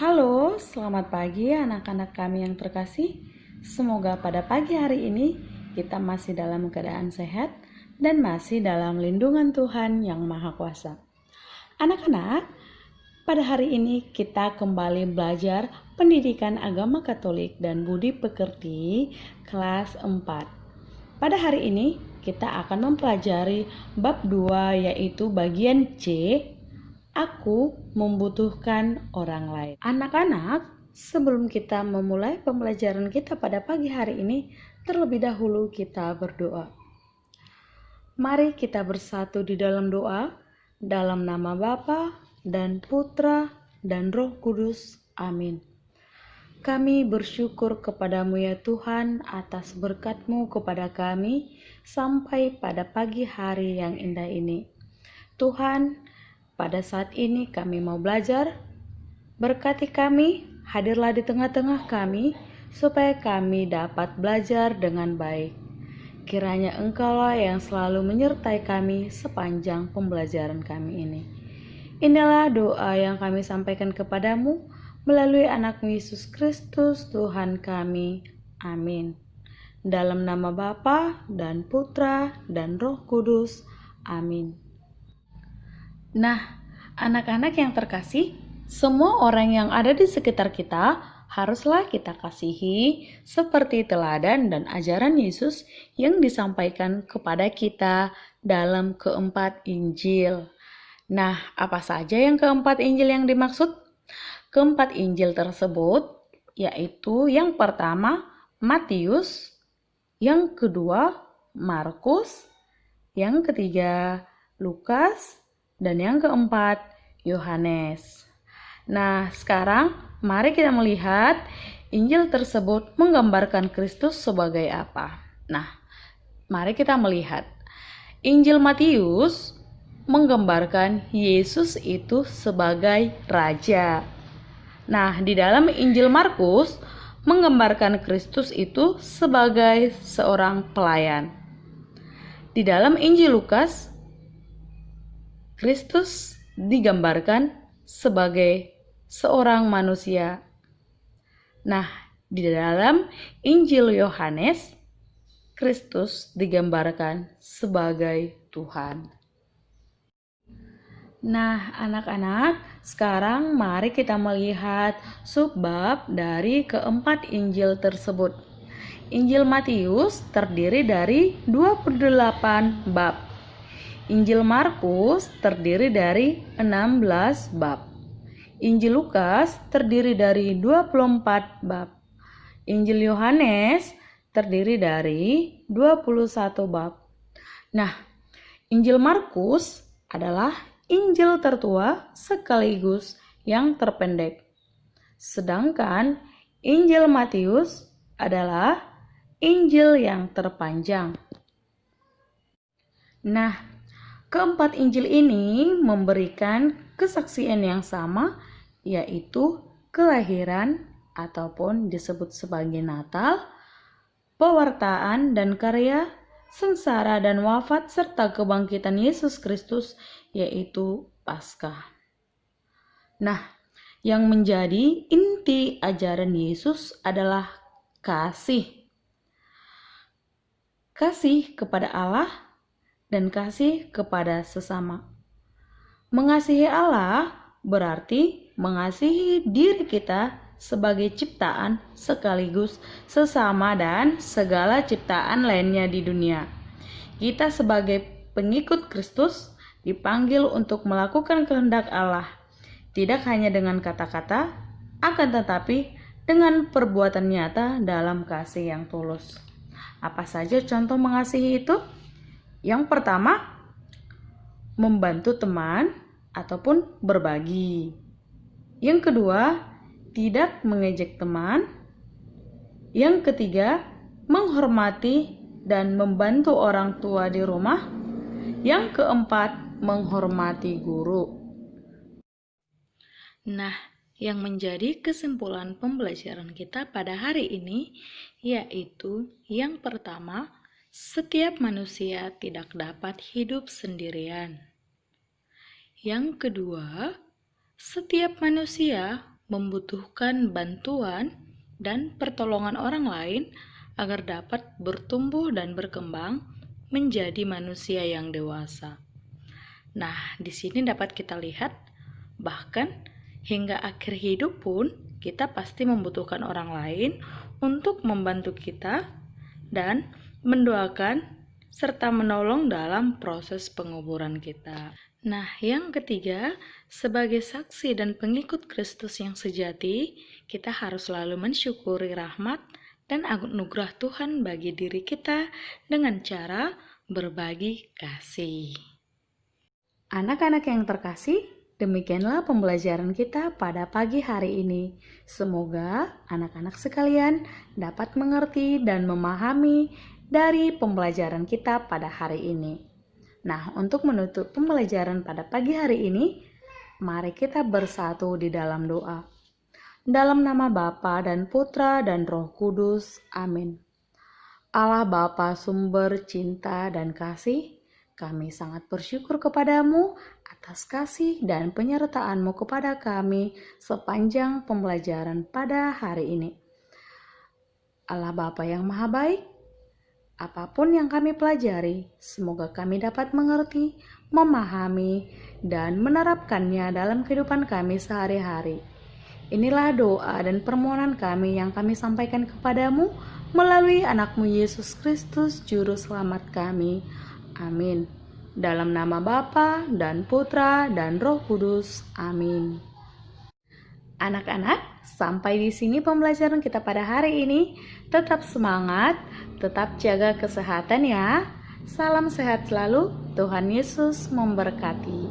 Halo, selamat pagi anak-anak kami yang terkasih. Semoga pada pagi hari ini kita masih dalam keadaan sehat dan masih dalam lindungan Tuhan yang Maha Kuasa. Anak-anak, pada hari ini kita kembali belajar pendidikan agama Katolik dan budi pekerti kelas 4. Pada hari ini kita akan mempelajari bab 2 yaitu bagian C. Aku membutuhkan orang lain. Anak-anak, sebelum kita memulai pembelajaran kita pada pagi hari ini, terlebih dahulu kita berdoa. Mari kita bersatu di dalam doa, dalam nama Bapa dan Putra dan Roh Kudus. Amin. Kami bersyukur kepadamu ya Tuhan atas berkat-Mu kepada kami sampai pada pagi hari yang indah ini. Tuhan, pada saat ini kami mau belajar, berkati kami, hadirlah di tengah-tengah kami, supaya kami dapat belajar dengan baik. Kiranya Engkaulah yang selalu menyertai kami sepanjang pembelajaran kami ini. Inilah doa yang kami sampaikan kepadamu, melalui anak-Mu Yesus Kristus Tuhan kami. Amin. Dalam nama Bapa dan Putra dan Roh Kudus. Amin. Nah, anak-anak yang terkasih, semua orang yang ada di sekitar kita haruslah kita kasihi seperti teladan dan ajaran Yesus yang disampaikan kepada kita dalam keempat Injil. Nah, apa saja yang keempat Injil yang dimaksud? Keempat Injil tersebut yaitu yang pertama Matius, yang kedua Markus, yang ketiga Lukas, dan yang keempat, Yohanes. Nah, sekarang mari kita melihat Injil tersebut menggambarkan Kristus sebagai apa. Nah, mari kita melihat. Injil Matius menggambarkan Yesus itu sebagai raja. Nah, di dalam Injil Markus menggambarkan Kristus itu sebagai seorang pelayan. Di dalam Injil Lukas, Kristus digambarkan sebagai seorang manusia. Nah, di dalam Injil Yohanes, Kristus digambarkan sebagai Tuhan. Nah, anak-anak, sekarang mari kita melihat subbab dari keempat Injil tersebut. Injil Matius terdiri dari 28 bab. Injil Markus terdiri dari 16 bab. Injil Lukas terdiri dari 24 bab. Injil Yohanes terdiri dari 21 bab. Nah, Injil Markus adalah Injil tertua sekaligus yang terpendek. Sedangkan Injil Matius adalah Injil yang terpanjang. Nah, keempat Injil ini memberikan kesaksian yang sama, yaitu kelahiran ataupun disebut sebagai Natal, pewartaan dan karya, sengsara dan wafat, serta kebangkitan Yesus Kristus, yaitu Paskah. Nah, yang menjadi inti ajaran Yesus adalah kasih. Kasih kepada Allah dan kasih kepada sesama. Mengasihi Allah berarti mengasihi diri kita sebagai ciptaan sekaligus sesama dan segala ciptaan lainnya di dunia. Kita sebagai pengikut Kristus dipanggil untuk melakukan kehendak Allah, tidak hanya dengan kata-kata, akan tetapi dengan perbuatan nyata dalam kasih yang tulus. Apa saja contoh mengasihi itu? Yang pertama, membantu teman ataupun berbagi. Yang kedua, tidak mengejek teman. Yang ketiga, menghormati dan membantu orang tua di rumah. Yang keempat, menghormati guru. Nah, yang menjadi kesimpulan pembelajaran kita pada hari ini yaitu yang pertama, setiap manusia tidak dapat hidup sendirian. Yang kedua, setiap manusia membutuhkan bantuan dan pertolongan orang lain agar dapat bertumbuh dan berkembang menjadi manusia yang dewasa. Nah, di sini dapat kita lihat bahkan hingga akhir hidup pun kita pasti membutuhkan orang lain untuk membantu kita dan mendoakan serta menolong dalam proses penguburan kita. Nah, yang ketiga, sebagai saksi dan pengikut Kristus yang sejati, kita harus selalu mensyukuri rahmat dan anugerah Tuhan bagi diri kita dengan cara berbagi kasih. Anak-anak yang terkasih, demikianlah pembelajaran kita pada pagi hari ini. Semoga anak-anak sekalian dapat mengerti dan memahami dari pembelajaran kita pada hari ini. Nah, untuk menutup pembelajaran pada pagi hari ini, mari kita bersatu di dalam doa. Dalam nama Bapa dan Putra dan Roh Kudus. Amin. Allah Bapa sumber cinta dan kasih, kami sangat bersyukur kepadamu atas kasih dan penyertaan-Mu kepada kami sepanjang pembelajaran pada hari ini. Allah Bapa yang Maha Baik, apapun yang kami pelajari, semoga kami dapat mengerti, memahami, dan menerapkannya dalam kehidupan kami sehari-hari. Inilah doa dan permohonan kami yang kami sampaikan kepadamu melalui anak-Mu Yesus Kristus, Juru Selamat kami. Amin. Dalam nama Bapa dan Putra dan Roh Kudus. Amin. Anak-anak, sampai di sini pembelajaran kita pada hari ini. Tetap semangat, tetap jaga kesehatan ya. Salam sehat selalu, Tuhan Yesus memberkati.